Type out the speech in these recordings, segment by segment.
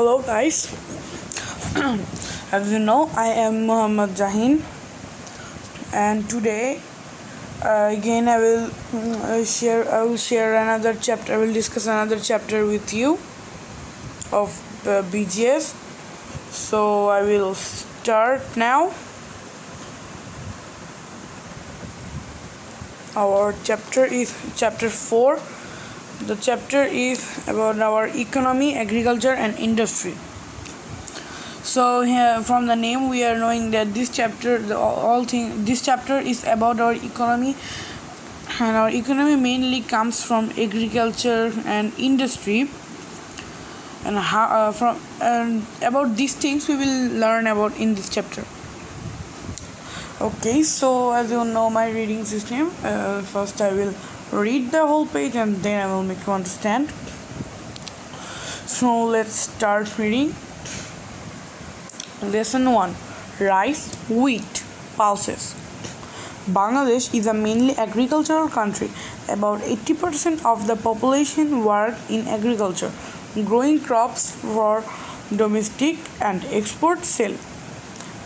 Hello guys, as you know I am Muhammad Jahin, and today again I will share another chapter. I will discuss another chapter with you of BGS. So I will start now. Our chapter is chapter 4. The chapter is about our economy, agriculture and industry. So here from the name we are knowing that this chapter this chapter is about our economy, and our economy mainly comes from agriculture and industry, and about these things we will learn about in this chapter. Okay, so as you know my reading system, first I will read the whole page and then I will make you understand. So let's start reading. Lesson 1: Rice, wheat, pulses. Bangladesh is a mainly agricultural country. About 80% of the population work in agriculture, growing crops for domestic and export sale.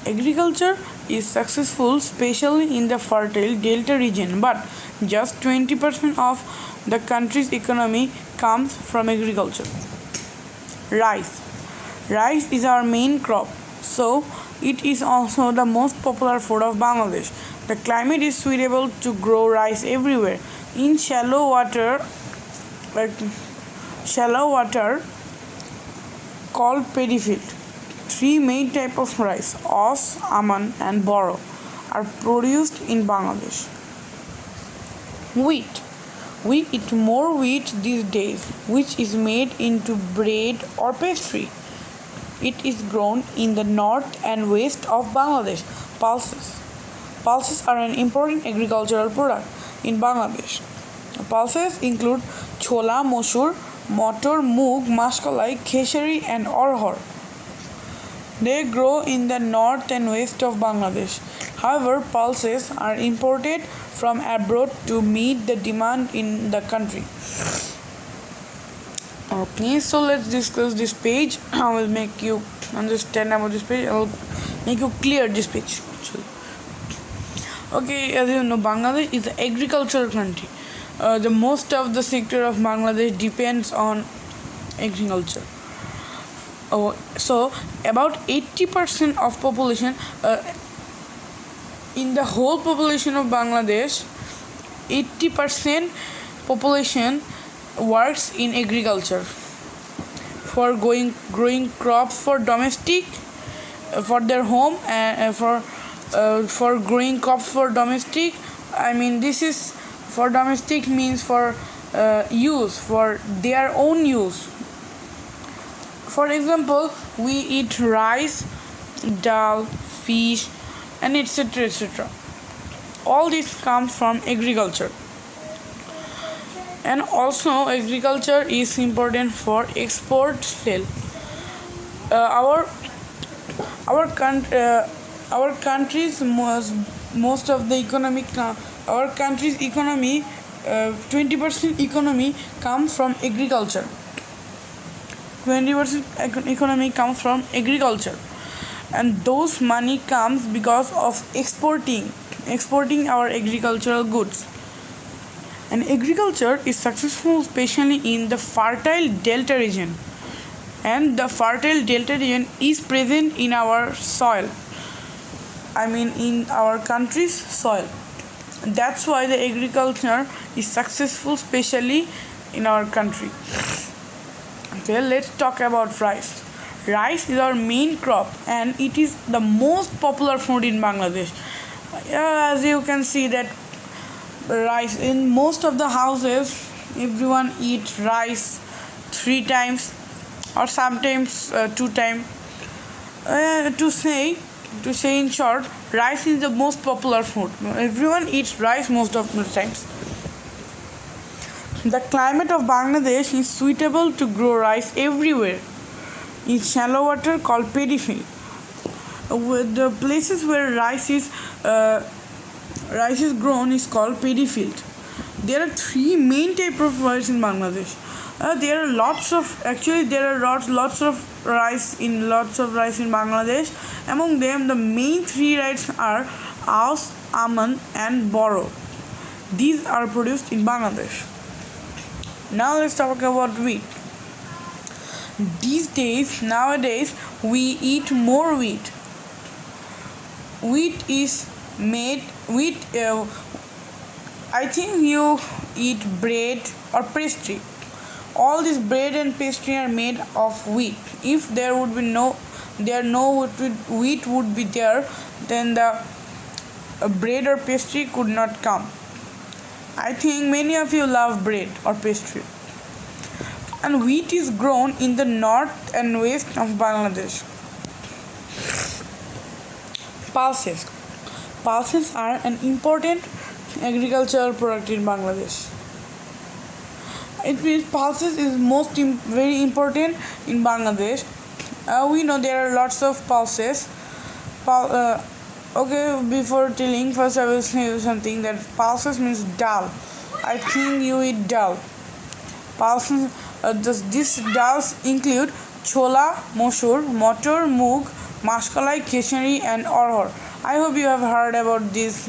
Agriculture is successful, especially in the fertile Delta region, but just 20% of the country's economy comes from agriculture. Rice. Rice is our main crop, so it is also the most popular food of Bangladesh. The climate is suitable to grow rice everywhere. In shallow water called paddy field. Three main types of rice, Os, Aman and Boro, are produced in Bangladesh. Wheat. We eat more wheat these days, which is made into bread or pastry. It is grown in the north and west of Bangladesh. Pulses. Pulses are an important agricultural product in Bangladesh. Pulses include chola, mosur, motor, moog, maskalai, khesari and orhor. They grow in the north and west of Bangladesh. However, pulses are imported from abroad to meet the demand in the country. Okay, so let's discuss this page. I will make you understand about this page. I will make you clear this page. Okay, as you know, Bangladesh is an agricultural country. The most of the sector of Bangladesh depends on agriculture. So about 80% of population in the whole population of Bangladesh, 80% population works in agriculture for growing crops for domestic, for their home, and for growing crops for domestic. I mean, this is for domestic means for use, for their own use. For example, we eat rice, dal, fish, and etc. All this comes from agriculture. And also, agriculture is important for export sale. Our country's most of the economic our country's economy, 20% economy comes from agriculture. 20% economy comes from agriculture, and those money comes because of exporting our agricultural goods. And agriculture is successful especially in the fertile Delta region, and the fertile Delta region is present in our soil, I mean in our country's soil. That's why the agriculture is successful especially in our country. Okay, let's talk about rice. Rice is our main crop and it is the most popular food in Bangladesh. As you can see that rice in most of the houses, everyone eats rice 3 times or sometimes 2 times. To say in short, rice is the most popular food. Everyone eats rice most of the times. The climate of Bangladesh is suitable to grow rice everywhere. In shallow water called paddy field. With the places where rice is grown is called paddy field. There are 3 main types of rice in Bangladesh: There are lots of rice in Bangladesh. Among them, the main three rice are Aus, Aman, and Boro. These are produced in Bangladesh. Now let's talk about wheat. Nowadays, we eat more wheat. I think you eat bread or pastry. All this bread and pastry are made of wheat. If there no wheat would be there, then the bread or pastry could not come. I think many of you love bread or pastry. And wheat is grown in the north and west of Bangladesh. Pulses. Pulses are an important agricultural product in Bangladesh. It means pulses is very important in Bangladesh. We know there are lots of pulses. Before telling, first I will say something that pulses means dal. I think you eat dal. Pulses. These dals include chola, mosur, motor, moog, mashkalai, khechari, and arhar. I hope you have heard about these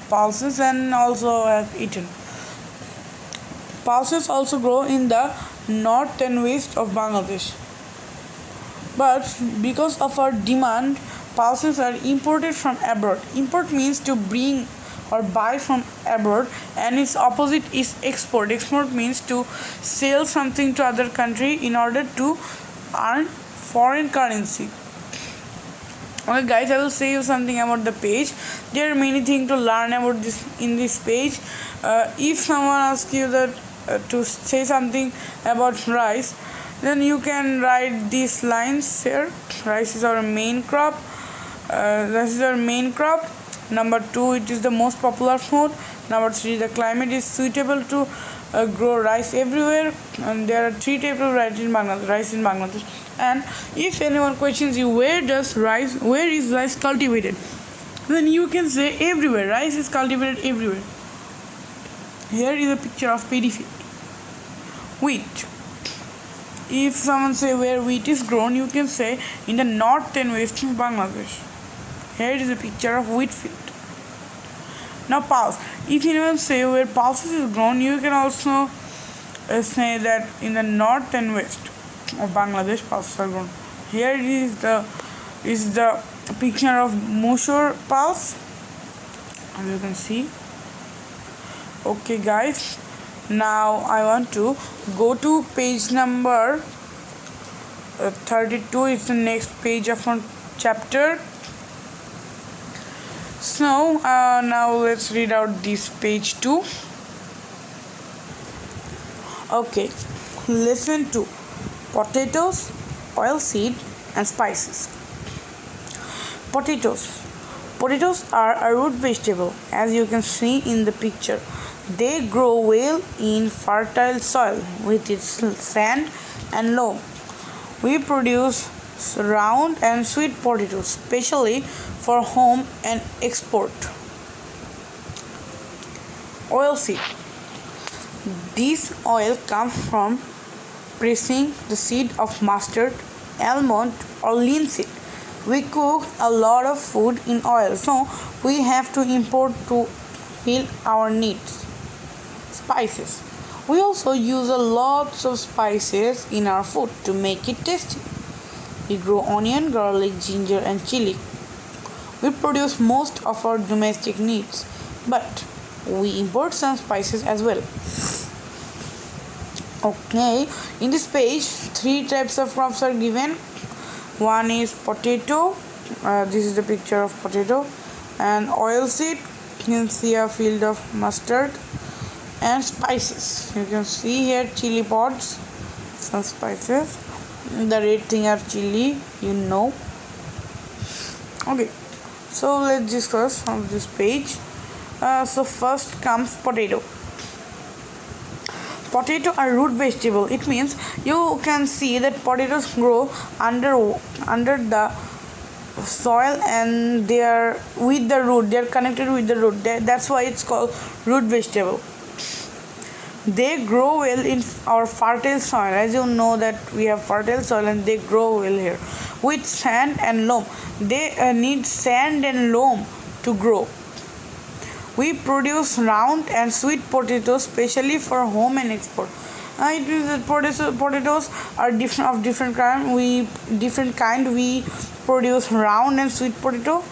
pulses and also have eaten. Pulses also grow in the north and west of Bangladesh. But because of our demand, pulses are imported from abroad. Import means to bring or buy from abroad, and its opposite is export. Export means to sell something to other country in order to earn foreign currency. Okay guys, I will say you something about the page. There are many things to learn about this in this page. If someone asks you that to say something about rice, then you can write these lines here. Rice is our main crop. Number 2, it is the most popular food. Number 3, the climate is suitable to grow rice everywhere. And there are 3 types of rice in Bangladesh. And if anyone questions you where is rice cultivated, then you can say everywhere. Rice is cultivated everywhere. Here is a picture of paddy field. Wheat. If someone say where wheat is grown, you can say in the north and west of Bangladesh. Here is a picture of wheat field. Now pulse. If anyone say where pulses is grown, you can also say that in the north and west of Bangladesh pulses are grown. Here is the picture of Musur pulse, as you can see. Okay guys, now I want to go to page number 32. It's the next page of our chapter. So now let's read out this page 2. Okay, listen to potatoes, oilseed, and spices. Potatoes are a root vegetable, as you can see in the picture. They grow well in fertile soil with its sand and loam. We produce round and sweet potatoes, especially for home and export. Oilseed. This oil comes from pressing the seed of mustard, almond, or linseed. We cook a lot of food in oil, so we have to import to fill our needs. Spices. We also use a lot of spices in our food to make it tasty. We grow onion, garlic, ginger, and chili. We produce most of our domestic needs, but we import some spices as well. Okay, in this page, 3 types of crops are given. One is potato. This is the picture of potato. And oilseed. You can see a field of mustard. And spices. You can see here chili pods. Some spices. The red thing are chili. You know. Okay. So let's discuss on this page. So first comes potato. Potato are root vegetable. It means you can see that potatoes grow under the soil, and they are with the root. They are connected with the root. That's why it's called root vegetable. They grow well in our fertile soil. As you know that we have fertile soil and they grow well here. With sand and loam. They need sand and loam to grow. We produce round and sweet potatoes specially for home and export. It means that potatoes are different kind. We produce round and sweet potato.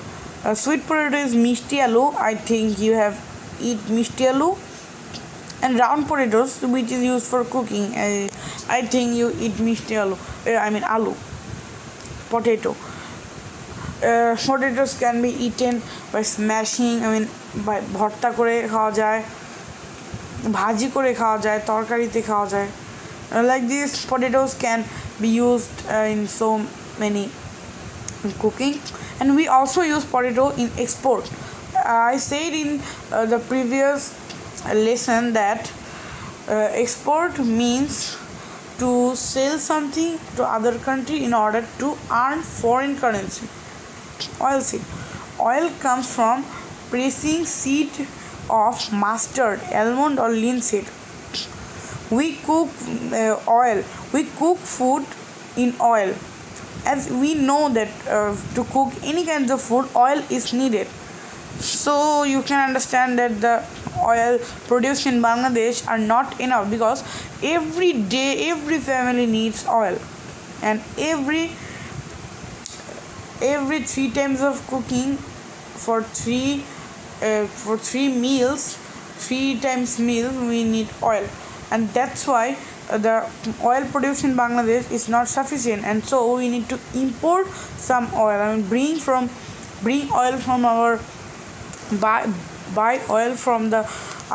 Sweet potato is mishti aloo. I think you have eat mishti aloo. And round potatoes, which is used for cooking. I think you eat mishti aloo. Aloo potato. Potatoes can be eaten by smashing. by ভর্তা করে খাওয়া যায়, ভাজি করে খাওয়া যায়, তরকারিতে খাওয়া যায়. Like these potatoes can be used in so many cooking, and we also use potato in export. I said in the previous lesson that export means to sell something to other country in order to earn foreign currency. Oil seed. Oil comes from pressing seed of mustard, almond or linseed. We cook oil. We cook food in oil. As we know that to cook any kind of food, oil is needed. So you can understand that the oil produced in Bangladesh are not enough, because every day every family needs oil, and every 3 times of cooking for 3 meals, 3 times meals we need oil, and that's why the oil produced in Bangladesh is not sufficient, and so we need to import some oil. Bring oil from our buy oil from the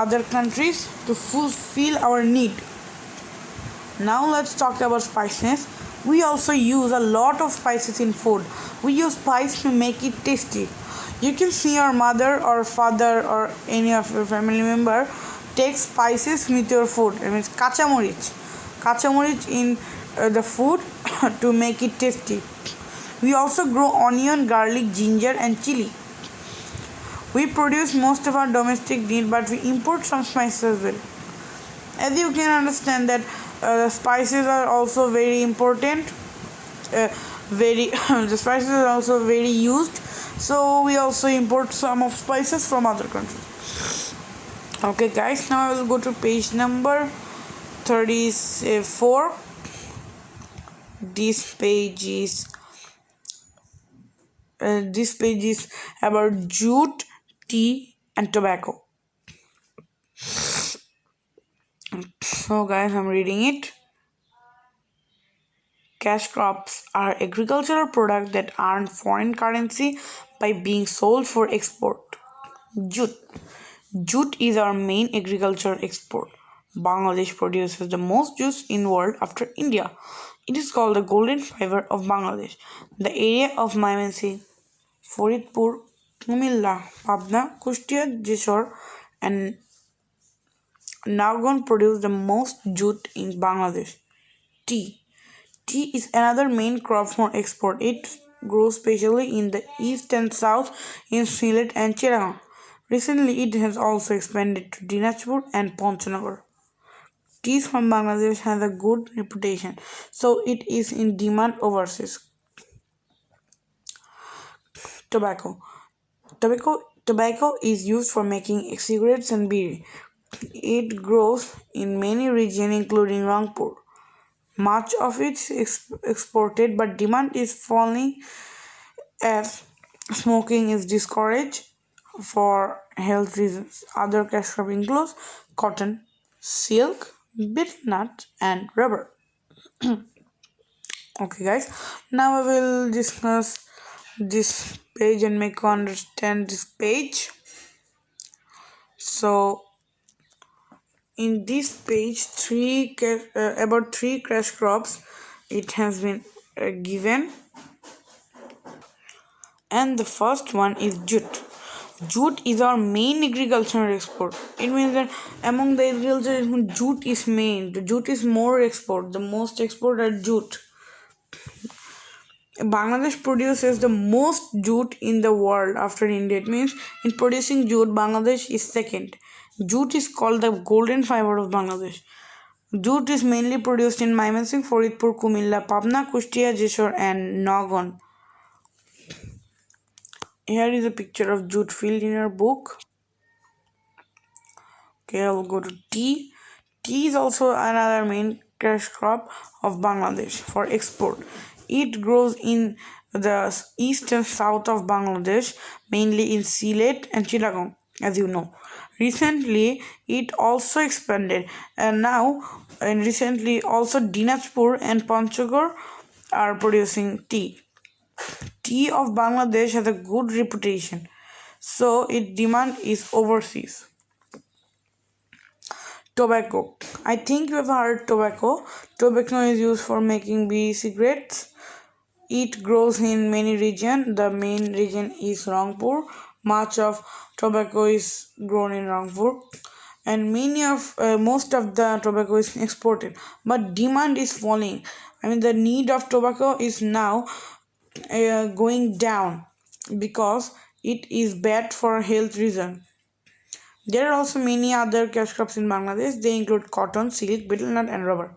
other countries to fulfill our need. Now let's talk about spices. We also use a lot of spices in food. We use spice to make it tasty. You can see your mother or father or any of your family member take spices with your food. It means kachamorich in the food to make it tasty. We also grow onion, garlic, ginger and chili. We produce most of our domestic need, but we import some spices as well. As you can understand that spices are also very important. The spices are also very used, so we also import some of spices from other countries. Okay guys, now I will go to page number 34. This page is about jute, tea and tobacco. So guys, I'm reading it. Cash crops are agricultural products that earn foreign currency by being sold for export. Jute. Jute is our main agricultural export. Bangladesh produces the most jute in the world after India. It is called the golden fiber of Bangladesh. The area of Mymensingh, Faridpur, Kumilla, Pabna, Kushtia, Jessore and Nagaon produce the most jute in Bangladesh. Tea. Tea is another main crop for export. It grows especially in the east and south in Sylhet and Chittagong. Recently, it has also expanded to Dinajpur and Panchnagar. Tea from Bangladesh has a good reputation, so it is in demand overseas. Tobacco. Tobacco is used for making cigarettes and beer. It grows in many regions including Rangpur. Much of it is exported, but demand is falling as smoking is discouraged for health reasons. Other cash crop includes cotton, silk, betel nut, and rubber. Okay, guys. Now I will discuss this page and make you understand this page. So, in this page, about 3 cash crops it has been given, and the first one is jute. Jute is our main agricultural export. It means that among the agriculture, jute is main. The jute is more export. The most export are jute. Bangladesh produces the most jute in the world after India. It means in producing jute, Bangladesh is second. Jute is called the golden fiber of Bangladesh. Jute is mainly produced in Mymensingh, Faridpur, Kumilla, Pabna, Kushtia, Jeshore, and Nagon. Here is a picture of jute field in your book. Okay, I'll go to tea. Tea is also another main cash crop of Bangladesh for export. It grows in the east and south of Bangladesh, mainly in Sylhet and Chittagong, as you know. Recently, it also expanded, and recently also Dinajpur and Panchgor are producing tea. Tea of Bangladesh has a good reputation, so its demand is overseas. Tobacco. I think you have heard tobacco. Tobacco is used for making cigarettes. It grows in many regions. The main region is Rangpur. Much of tobacco is grown in Rangpur, and most of the tobacco is exported. But demand is falling. I mean, the need of tobacco is now going down because it is bad for health reason. There are also many other cash crops in Bangladesh. They include cotton, silk, betel nut, and rubber.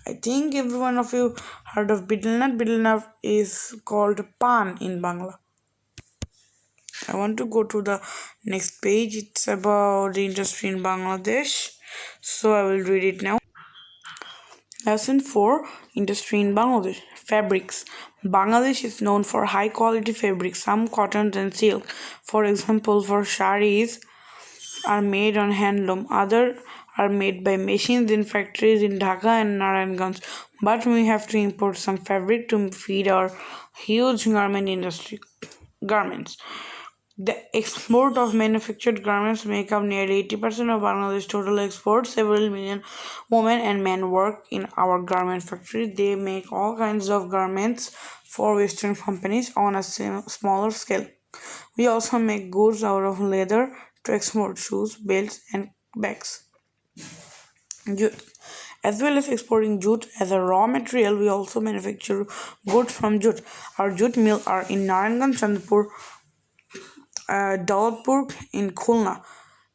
I think every one of you heard of betel nut. Betel nut is called pan in Bangla. I want to go to the next page. It's about the industry in Bangladesh. So I will read it now. Lesson 4, Industry in Bangladesh. Fabrics. Bangladesh is known for high quality fabrics, some cotton and silk. For example, for saris are made on handloom, other are made by machines in factories in Dhaka and Narayanganj. But we have to import some fabric to feed our huge garment industry. Garments. The export of manufactured garments make up nearly 80% of Bangladesh's total exports. Several million women and men work in our garment factory. They make all kinds of garments for Western companies on a smaller scale. We also make goods out of leather to export shoes, belts, and bags. Jute. As well as exporting jute as a raw material, we also manufacture goods from jute. Our jute mills are in Narayanganj, Chandpur, Daulatpur, in Khulna,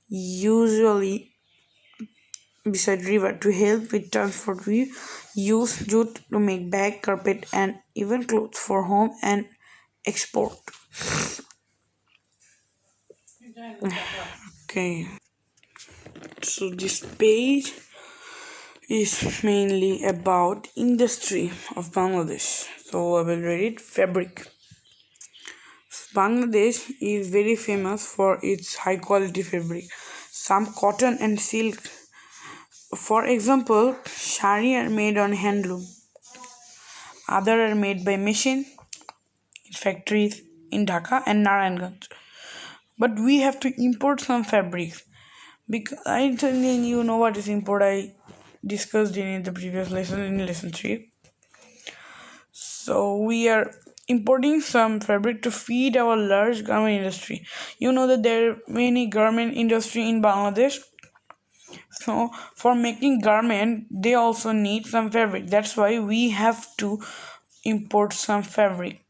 usually beside river. To help with transport, we use jute to make bag, carpet, and even clothes for home and export. Okay, so this page is mainly about industry of Bangladesh. So I will read it. Fabric. Bangladesh is very famous for its high quality fabric. Some cotton and silk. For example, sari are made on handloom. Other are made by machine in factories in Dhaka and Narayanganj. But we have to import some fabrics. Because I think you know what is import. I discussed in the previous lesson in lesson 3. So we are importing some fabric to feed our large garment industry. You know that there are many garment industry in Bangladesh. So for making garment, they also need some fabric. That's why we have to import some fabric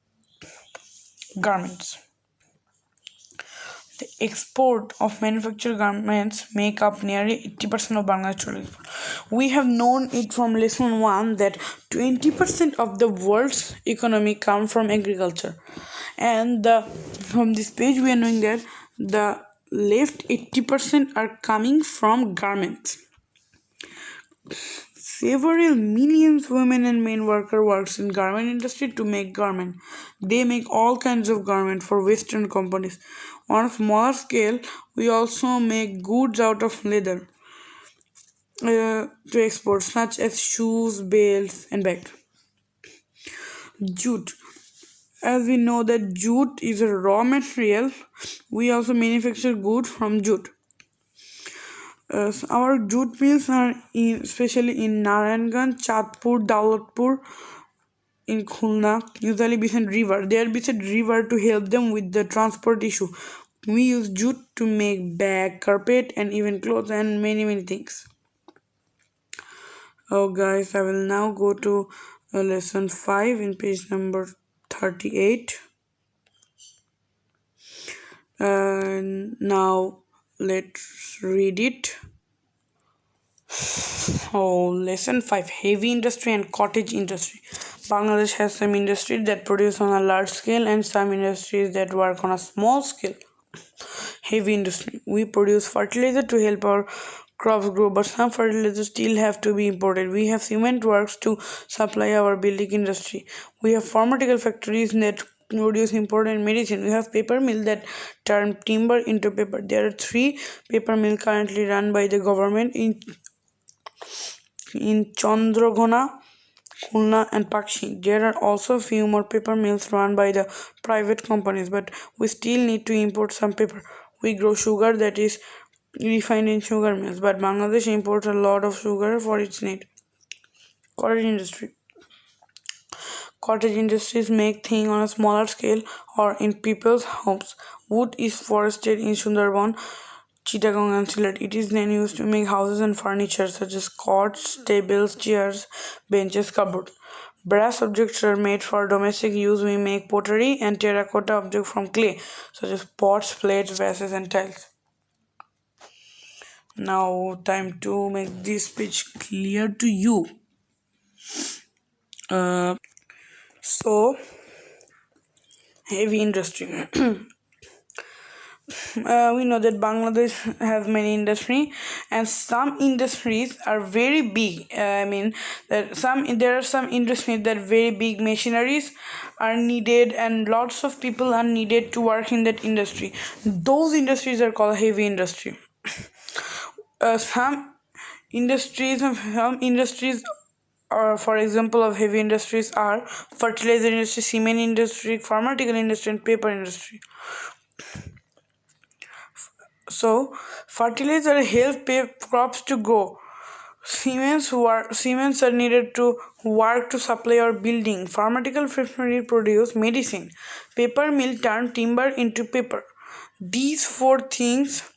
garments. The export of manufactured garments make up nearly 80% of Bangladesh total export. We have known it from lesson 1 that 20% of the world's economy comes from agriculture. And from this page we are knowing that the left 80% are coming from garments. Several millions women and men works in garment industry to make garment. They make all kinds of garment for Western companies. On a smaller scale, we also make goods out of leather to export, such as shoes, belts, and bags. Jute. As we know that jute is a raw material, we also manufacture goods from jute. Our jute mills are especially in Narayanganj, Chandpur, Daulatpur, in Khulna, usually beside river. They are beside river to help them with the transport issue. We use jute to make bag, carpet, and even clothes and many things. Oh guys, I will now go to lesson 5 in page number 38. Now let's read it. Oh, lesson 5, heavy industry and cottage industry. Bangladesh has some industries that produce on a large scale and some industries that work on a small scale. Heavy industry. We produce fertilizer to help our crops grow, but some fertilizers still have to be imported. We have cement works to supply our building industry. We have pharmaceutical factories that produce important medicine. We have paper mill that turn timber into paper. There are 3 paper mills currently run by the government in Chandragona, Khulna and Pakshi. There are also few more paper mills run by the private companies, but we still need to import some paper. We grow sugar that is refined in sugar mills, but Bangladesh imports a lot of sugar for its need. Cottage industry. Cottage industries make things on a smaller scale or in people's homes. Wood is forested in Sundarban, Chittagong and Sylhet. It is then used to make houses and furniture such as cots, tables, chairs, benches, cupboards. Brass objects are made for domestic use. We make pottery and terracotta objects from clay such as pots, plates, vases and tiles. Now time to make this speech clear to you. So heavy industry. We know that Bangladesh has many industry, and some industries are very big. I mean that there are some industries that very big machineries are needed, and lots of people are needed to work in that industry. Those industries are called heavy industry. Some industries for example of heavy industries are fertilizer industry, cement industry, pharmaceutical industry and paper industry. So fertilizer help crops to grow. Cements are needed to work to supply our building. Pharmaceutical factory produce medicine. Paper mill turn timber into paper. These 4 things,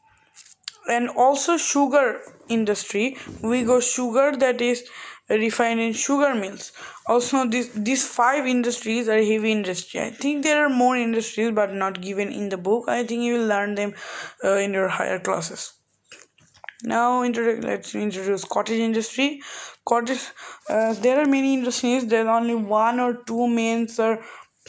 and also sugar industry. We go sugar that is refined in sugar mills. Also these 5 industries are heavy industry. I think there are more industries but not given in the book. I think you will learn them in your higher classes. Now let's introduce cottage industry. There are many industries. There are only 1 or 2 mains are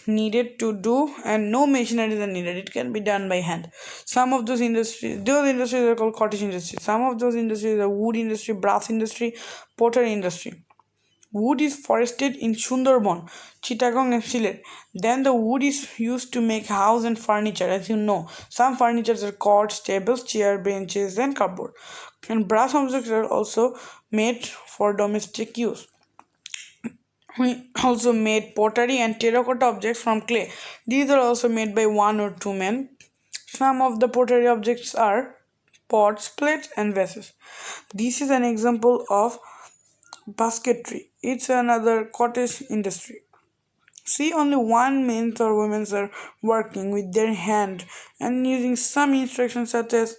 needed to do, and no machineries are needed. It can be done by hand. Some of those industries are called cottage industry. Some of those industries are wood industry, brass industry, pottery industry. Wood is forested in Sundarban, Chittagong and Sylhet. Then the wood is used to make house and furniture, as you know. Some furnitures are cots, tables, chairs, benches and cupboard. And brass objects are also made for domestic use. We also made pottery and terracotta objects from clay. These are also made by 1 or 2 men. Some of the pottery objects are pots, plates and vases. This is an example of basketry. It's another cottage industry. See, only 1 men or women are working with their hand and using some instructions such as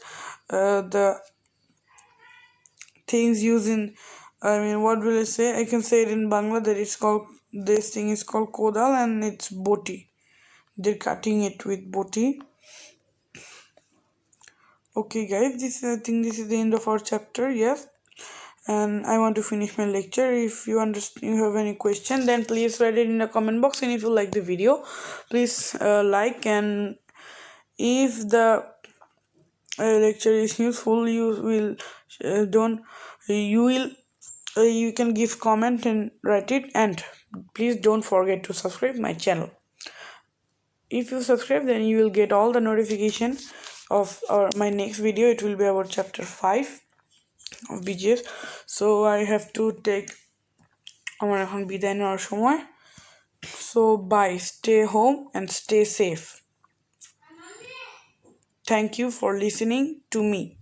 the things used in, what will I say? I can say it in Bangla that this thing is called kodal and it's boti. They're cutting it with boti. Okay guys, I think this is the end of our chapter. Yes, and I want to finish my lecture. If you have any question, then please write it in the comment box, and if you like the video, please like, and if the lecture is useful, you can give comment and write it, and please don't forget to subscribe my channel. If you subscribe, then you will get all the notification of my next video. It will be about chapter 5 of BGS. So I have to take আমার এখন বিদায় নেওয়ার সময়. So bye, stay home and stay safe. Thank you for listening to me.